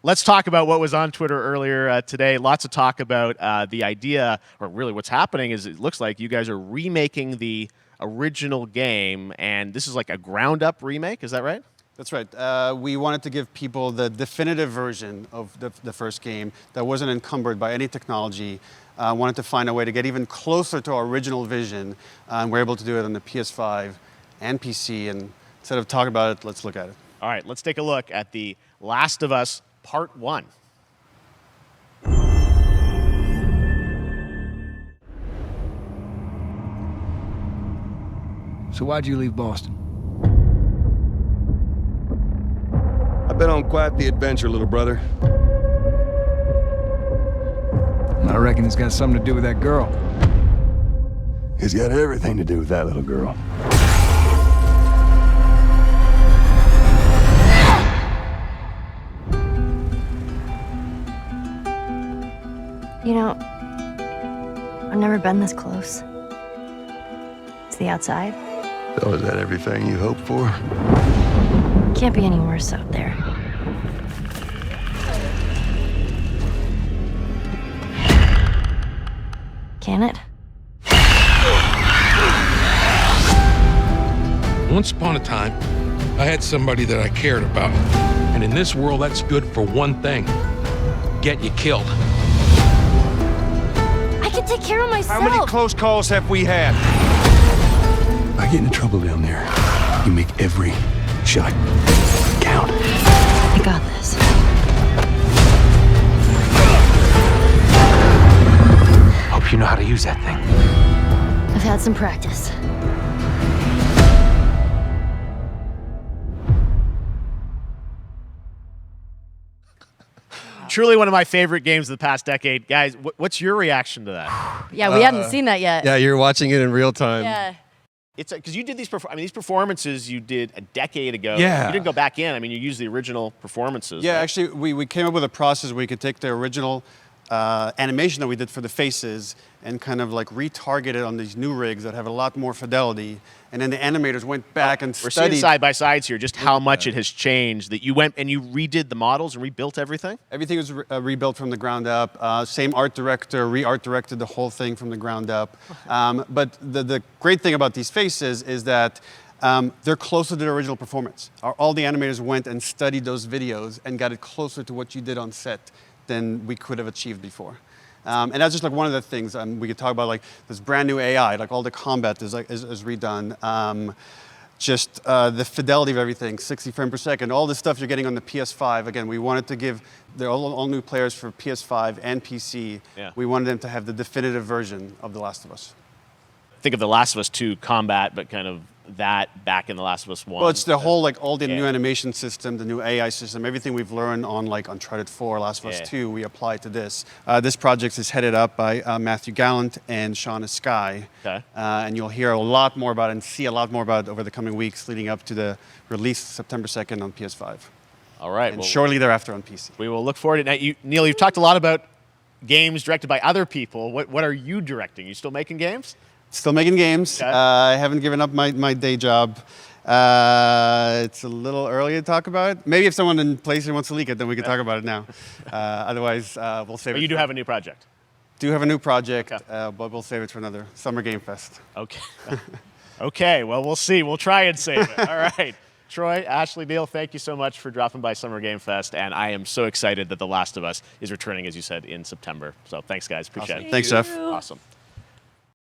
let's talk about what was on Twitter earlier today. Lots of talk about the idea, or really what's happening is it looks like you guys are remaking the original game, and this is like a ground-up remake. Is that right? That's right. We wanted to give people the definitive version of the first game that wasn't encumbered by any technology. Wanted to find a way to get even closer to our original vision. We're able to do it on the PS5 and PC. And instead of talking about it, let's look at it. All right, let's take a look at The Last of Us Part 1. So why'd you leave Boston? I've been on quite the adventure, little brother. I reckon it's got something to do with that girl. It's got everything to do with that little girl. You know, I've never been this close. It's the outside. So is that everything you hoped for? Can't be any worse out there. Can it? Once upon a time, I had somebody that I cared about. And in this world, that's good for one thing. Get you killed. I can take care of myself. How many close calls have we had? I get into trouble down there. You make every shot count. I got this. Hope you know how to use that thing. I've had some practice. Truly one of my favorite games of the past decade. Guys, what's your reaction to that? Yeah, we hadn't seen that yet. Yeah, you're watching it in real time. Yeah. It's because you did these performances you did a decade ago. Yeah. You didn't go back in. I mean, you used the original performances. Yeah, right? actually, we came up with a process where we could take the original animation that we did for the faces and kind of like retarget it on these new rigs that have a lot more fidelity. And then the animators went back and We're studied. seeing side by sides here just how much it has changed, that you went and you redid the models and rebuilt everything? Everything was rebuilt from the ground up. Same art director, re-art directed the whole thing from the ground up. But the great thing about these faces is that they're closer to the original performance. All the animators went and studied those videos and got it closer to what you did on set than we could have achieved before. And that's just like one of the things we could talk about, like this brand new AI, like all the combat is redone. Just the fidelity of everything, 60 frames per second, all the stuff you're getting on the PS5. Again, we wanted to give all new players for PS5 and PC. Yeah. We wanted them to have the definitive version of The Last of Us. Think of The Last of Us 2 combat, but kind of that back in The Last of Us 1. Well, it's the whole, like all the new animation system, the new AI system, everything we've learned on like Uncharted 4, Last of Us 2, we apply to this. This project is headed up by Matthew Gallant and Shauna Skye. Okay. And you'll hear a lot more about it and see a lot more about it over the coming weeks leading up to the release September 2nd on PS5. All right. And shortly thereafter on PC. We will look forward to it. Now, Neil, you've talked a lot about games directed by other people. What are you directing? You still making games? Still making games. Okay. I haven't given up my day job. It's a little early to talk about it. Maybe if someone in PlayStation wants to leak it, then we can talk about it now. Otherwise, we'll save it. But you do have a new project. Do have a new project, Okay. but we'll save it for another Summer Game Fest. Okay. Okay, well, we'll see. We'll try and save it. All right. Troy, Ashley, Neil, thank you so much for dropping by Summer Game Fest, and I am so excited that The Last of Us is returning, as you said, in September. So thanks, guys. Appreciate it. Thanks, Jeff. Awesome.